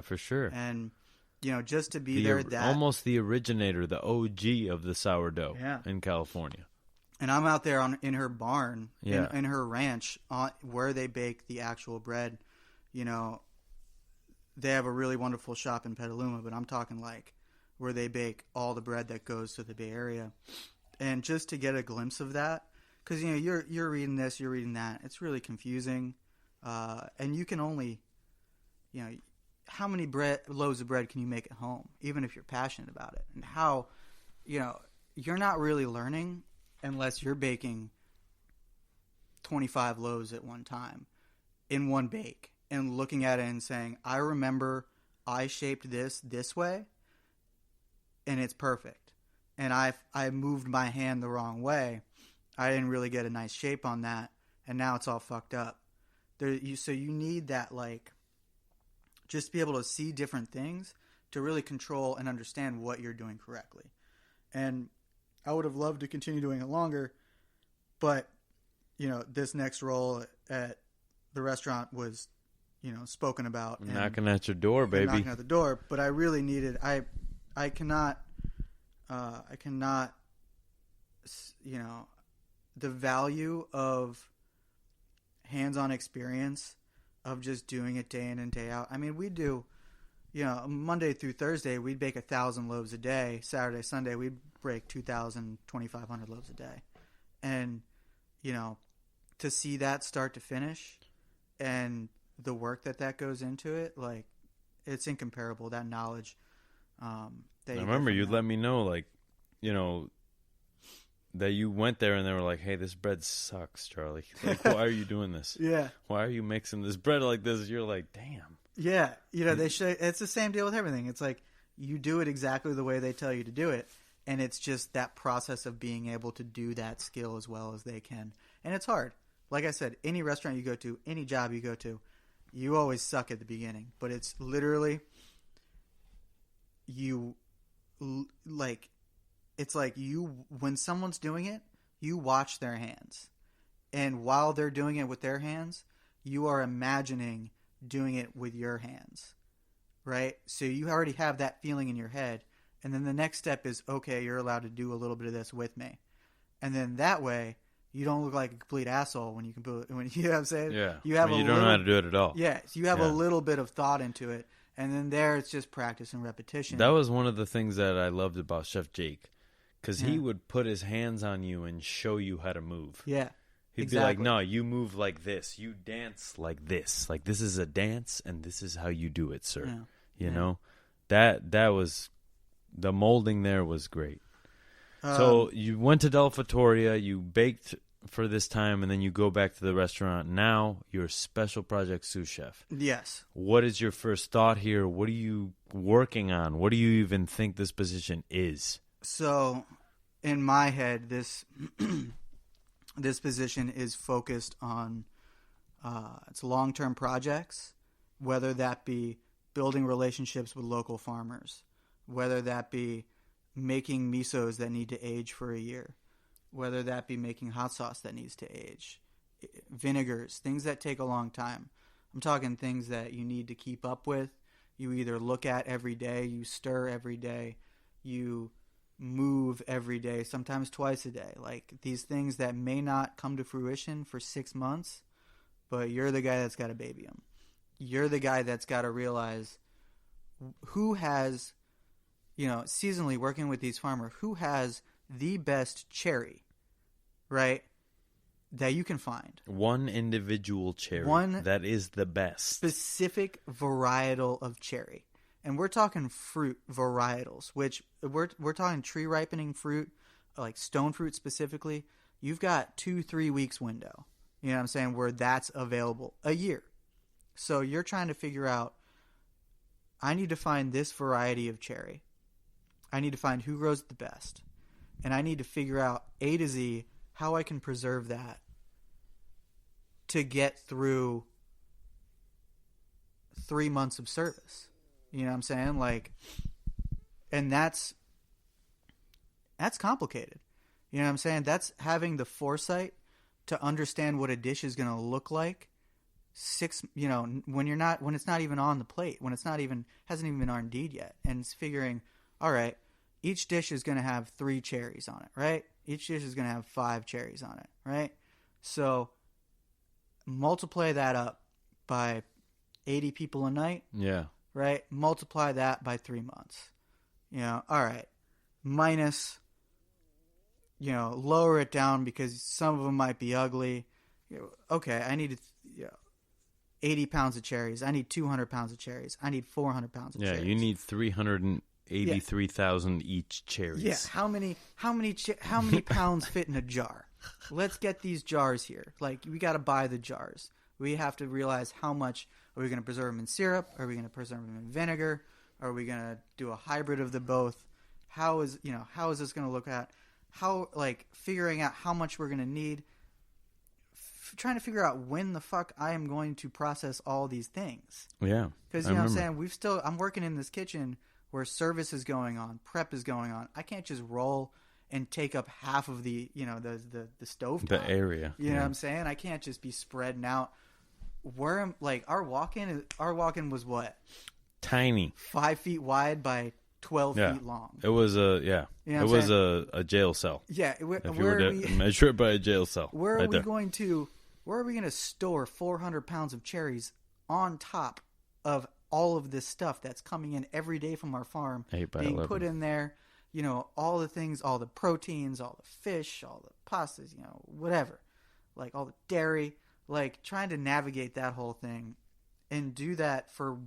for sure. And, just to be there at that. Almost the originator, the OG of the sourdough in California. And I'm out there in her barn, Yeah. in her ranch, where they bake the actual bread. They have a really wonderful shop in Petaluma, but I'm talking like where they bake all the bread that goes to the Bay Area. And just to get a glimpse of that, because, you're reading this, you're reading that. It's really confusing. And you can only, how many loaves of bread can you make at home, even if you're passionate about it? And how, you're not really learning unless you're baking 25 loaves at one time in one bake and looking at it and saying, I remember I shaped this way and it's perfect. And I moved my hand the wrong way. I didn't really get a nice shape on that, and now it's all fucked up. So you need that, like, just to be able to see different things to really control and understand what you're doing correctly. And I would have loved to continue doing it longer, but, this next role at the restaurant was, spoken about. Knocking at your door, baby. Knocking at the door, but I really needed, I cannot, the value of hands-on experience of just doing it day in and day out. I mean, we do, Monday through Thursday, we'd bake 1,000 loaves a day. Saturday, Sunday, we'd break 2,000, 2,500 loaves a day. And, to see that start to finish and the work that goes into it, like, it's incomparable, that knowledge. I remember you'd let me know, like, that you went there and they were like, hey, this bread sucks, Charlie. Like, why are you doing this? Yeah. Why are you mixing this bread like this? You're like, damn. Yeah. They should. It's the same deal with everything. It's like you do it exactly the way they tell you to do it. And it's just that process of being able to do that skill as well as they can. And it's hard. Like I said, any restaurant you go to, any job you go to, you always suck at the beginning. But it's literally it's like when someone's doing it, you watch their hands. And while they're doing it with their hands, you are imagining doing it with your hands, right? So you already have that feeling in your head. And then the next step is, okay, you're allowed to do a little bit of this with me. And then that way, you don't look like a complete asshole when you know what I'm saying? Yeah. You have you don't know how to do it at all. Yeah. So you have a little bit of thought into it. And then there, it's just practice and repetition. That was one of the things that I loved about Chef Jake. Because he would put his hands on you and show you how to move. Yeah. He'd be like, no, you move like this. You dance like this. Like, this is a dance, and this is how you do it, sir. Yeah. You know? That was... The molding there was great. So you went to Del Fattoria, you baked for this time, and then you go back to the restaurant. Now you're a special project sous chef. Yes. What is your first thought here? What are you working on? What do you even think this position is? So, in my head, this this position is focused on it's long-term projects, whether that be building relationships with local farmers, whether that be making misos that need to age for a year, whether that be making hot sauce that needs to age, vinegars, things that take a long time. I'm talking things that you need to keep up with. You either look at every day, you stir every day, you move every day, sometimes twice a day. Like these things that may not come to fruition for 6 months, but you're the guy that's got to baby them. You're the guy that's got to realize who has... seasonally working with these farmers, who has the best cherry, right, that you can find. One individual cherry that is the best. Specific varietal of cherry. And we're talking fruit varietals, which we're talking tree ripening fruit, like stone fruit specifically. You've got 2-3 weeks window, you know what I'm saying, where that's available a year. So you're trying to figure out, I need to find this variety of cherry. I need to find who grows it the best. And I need to figure out A to Z how I can preserve that to get through 3 months of service. You know what I'm saying? Like, and that's complicated. You know what I'm saying? That's having the foresight to understand what a dish is going to look like when it's not even on the plate, when it's not even, hasn't even been R&D'd yet, and it's figuring, all right, each dish is going to have 3 cherries on it, right? Each dish is going to have 5 cherries on it, right? So multiply that up by 80 people a night. Yeah. Right? Multiply that by 3 months. All right. Minus, lower it down because some of them might be ugly. Okay, I need 80 pounds of cherries. I need 200 pounds of cherries. I need 400 pounds of cherries. Yeah, you need 383,000 each cherries. Yeah, how many pounds fit in a jar? Let's get these jars here. Like, we got to buy the jars. We have to realize how much. Are we going to preserve them in syrup? Are we going to preserve them in vinegar? Are we going to do a hybrid of the both? How is this going to look at? How, figuring out how much we're going to need. Trying to figure out when the fuck I am going to process all these things. Yeah. Because, what I'm saying? I'm working in this kitchen where service is going on, prep is going on. I can't just roll and take up half of the stovetop. The area. You know what I'm saying? I can't just be spreading out. Our walk-in was what? Tiny. 5 feet wide by 12 feet long. It was a jail cell. Yeah. If you were to measure it by a jail cell. Where are we going to store 400 pounds of cherries on top of all of this stuff that's coming in every day from our farm, 8 by being 11. put in there, all the things, all the proteins, all the fish, all the pastas, whatever, all the dairy, trying to navigate that whole thing and do that for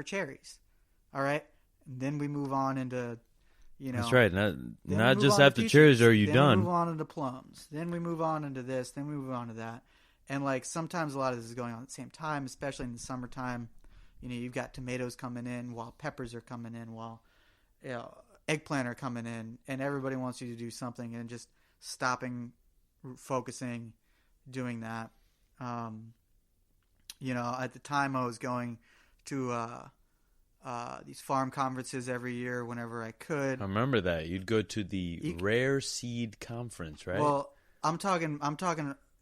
cherries. All right. And then we move on into, That's right. Not just after cherries are you done. Then we move on into plums. Then we move on into this. Then we move on to that. And sometimes a lot of this is going on at the same time, especially in the summertime. You've got tomatoes coming in while peppers are coming in, while eggplant are coming in, and everybody wants you to do something, and just stopping, focusing, doing that. At the time I was going to these farm conferences every year whenever I could. I remember that. You'd go to the Rare Seed Conference, right? Well, I'm talking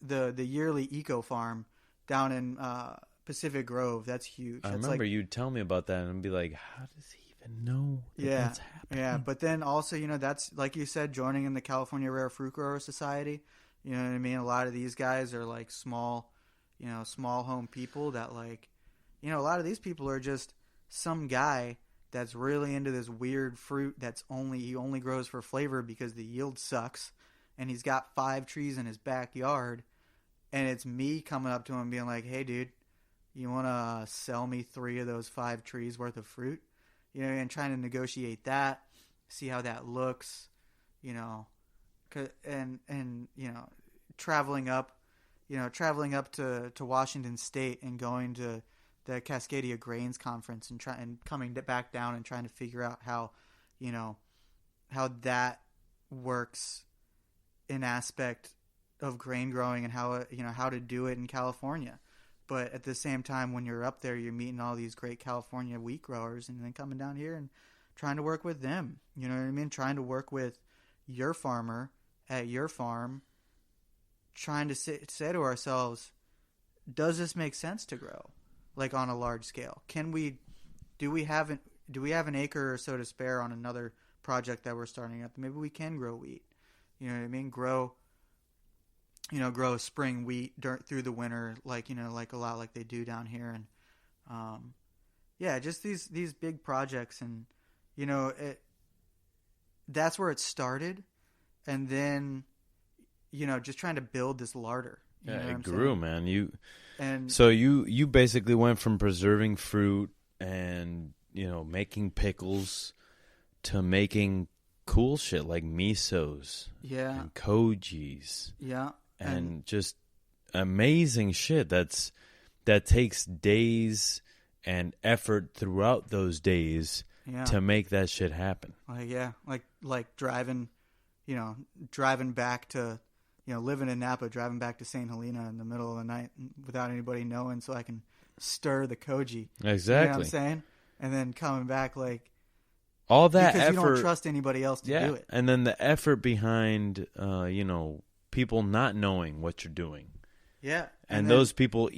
the yearly Eco Farm down in Pacific Grove. That's huge. I remember you'd tell me about that, and I'd be like, how does he even know that's happening? Yeah, but then also, that's, like you said, joining in the California Rare Fruit Grower Society. You know what I mean? A lot of these guys are small home people that a lot of these people are just some guy that's really into this weird fruit he only grows for flavor because the yield sucks, and he's got 5 trees in his backyard, and it's me coming up to him being like, hey dude, you want to sell me 3 of those 5 trees worth of fruit? And trying to negotiate that, see how that looks, and traveling up to Washington State and going to the Cascadia Grains Conference and coming back down and trying to figure out how that works in aspect of grain growing and how to do it in California. But at the same time, when you're up there, you're meeting all these great California wheat growers, and then coming down here and trying to work with them. You know what I mean? Trying to work with your farmer at your farm, trying to say to ourselves, does this make sense to grow on a large scale? Do we have an acre or so to spare on another project that we're starting up? Maybe we can grow wheat. You know what I mean? Grow spring wheat through the winter, a lot like they do down here. And just these big projects, and that's where it started. And then just trying to build this larder. It grew, man. So you basically went from preserving fruit and making pickles to making cool shit like misos, and kojis, and just amazing shit that takes days and effort throughout those days to make that shit happen. Like driving back to, living in Napa, driving back to St. Helena in the middle of the night without anybody knowing, so I can stir the koji. Exactly. You know what I'm saying? And then coming back all that because effort, you don't trust anybody else to do it. And then the effort behind, people not knowing what you're doing. Yeah. And those people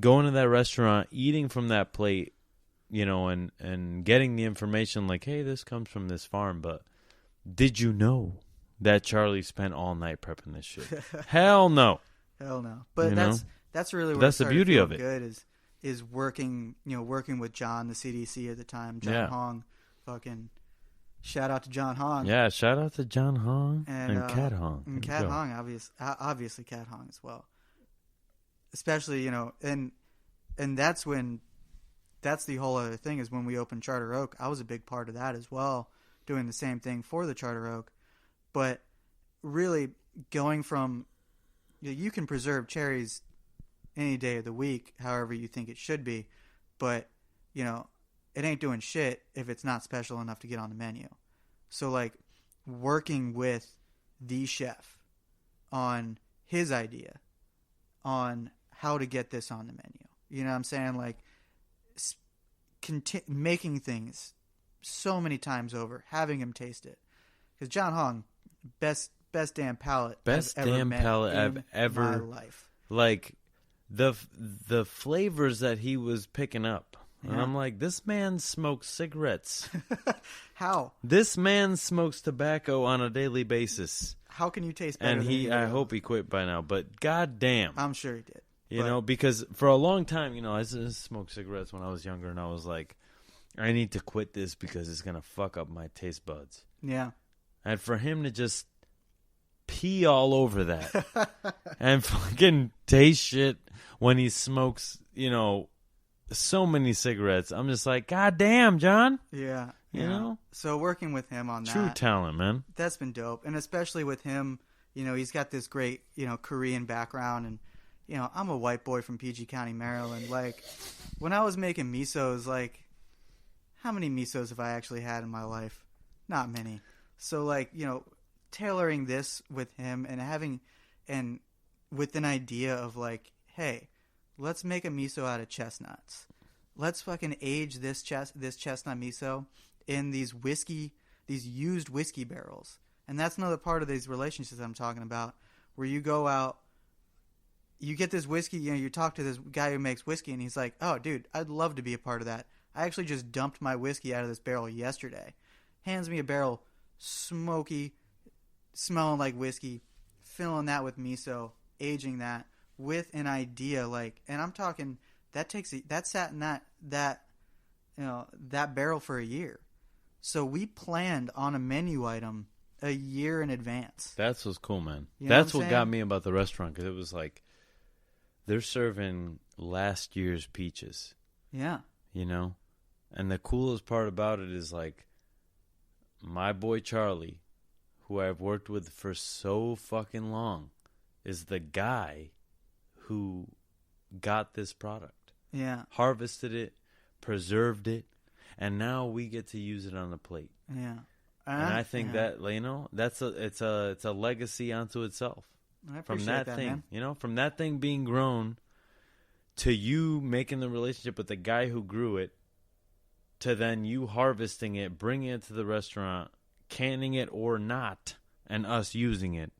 going to that restaurant, eating from that plate, you know, and getting the information like, hey, this comes from this farm, but did you know that Charlie spent all night prepping this shit? Hell no. Hell no. But that's really what that's the beauty of it. Good is working with John, the CDC at the time, John Hong, fucking shout out to John Hong. Yeah, shout out to John Hong and Cat Hong. And Cat Hong, obviously Cat Hong as well. Especially, you know, and that's the whole other thing is when we opened Charter Oak, I was a big part of that as well, doing the same thing for the Charter Oak. But really going from, you can preserve cherries any day of the week, however you think it should be, but, you know, it ain't doing shit if it's not special enough to get on the menu. So, like, working with the chef on his idea on how to get this on the menu. You know what I'm saying? Like, making things so many times over, having him taste it. Because John Hong, best damn palate I've ever my life. Like, the flavors that he was picking up. Yeah. And I'm like, this man smokes cigarettes. How? This man smokes tobacco on a daily basis. How can you taste better? And I hope he quit by now, but goddamn. I'm sure he did. You know, because for a long time, you know, I smoked cigarettes when I was younger, and I was like, I need to quit this because it's going to fuck up my taste buds. Yeah. And for him to just pee all over that and fucking taste shit when he smokes, you know, so many cigarettes, I'm just like, God damn, John. Yeah. You know? So working with him on that. True talent, man. That's been dope. And especially with him, you know, he's got this great, you know, Korean background. And, you know, I'm a white boy from PG County, Maryland. Like, when I was making misos, like, how many misos have I actually had in my life? Not many. So, like, you know, tailoring this with him and with an idea of, like, hey, let's make a miso out of chestnuts. Let's fucking age this chestnut miso in these used whiskey barrels. And that's another part of these relationships I'm talking about, where you go out, you get this whiskey, you know, you talk to this guy who makes whiskey, and he's like, oh, dude, I'd love to be a part of that. I actually just dumped my whiskey out of this barrel yesterday. Hands me a barrel, smoky, smelling like whiskey, filling that with miso, aging that with an idea, like, and I'm talking that sat in that you know, that barrel for a year. So we planned on a menu item a year in advance. That's what's cool, man. You know That's what what I'm got saying? me about the restaurant, because it was like they're serving last year's peaches. Yeah. You know? And the coolest part about it is, like, my boy Charlie, who I've worked with for so fucking long, is the guy who got this product. Yeah. Harvested it, preserved it, and now we get to use it on the plate. Yeah. And I think that, you know, it's a legacy unto itself. I From appreciate that thing, man. you know, from that thing being grown to you making the relationship with the guy who grew it, to then you harvesting it, bringing it to the restaurant, canning it or not, and us using it,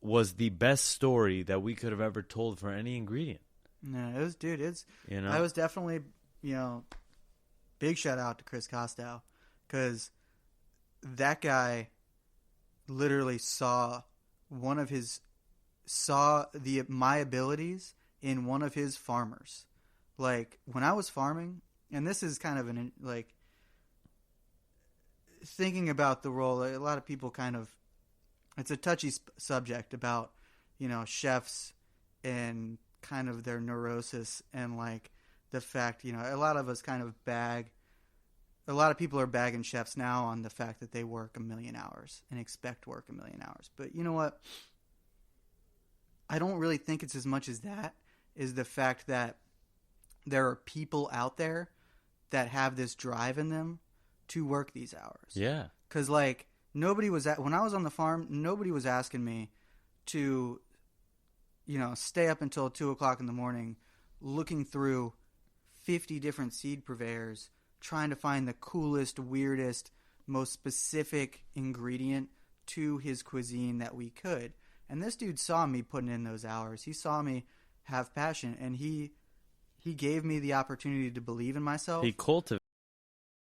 was the best story that we could have ever told for any ingredient. No, it's, you know, I was definitely, you know, big shout out to Chris Costello, because that guy literally saw my abilities in one of his farmers. Like, when I was farming, and this is kind of like, thinking about the role, a lot of people kind of, it's a touchy subject about, you know, chefs and kind of their neurosis, and like the fact, you know, a lot of us kind of a lot of people are bagging chefs now on the fact that they work 1 million hours and expect work 1 million hours. But you know what? I don't really think it's as much as that, is the fact that there are people out there that have this drive in them to work these hours. Yeah. Because, like, when I was on the farm, nobody was asking me to, you know, stay up until 2 o'clock in the morning looking through 50 different seed purveyors, trying to find the coolest, weirdest, most specific ingredient to his cuisine that we could. And this dude saw me putting in those hours. He saw me have passion, and he gave me the opportunity to believe in myself. He cultivated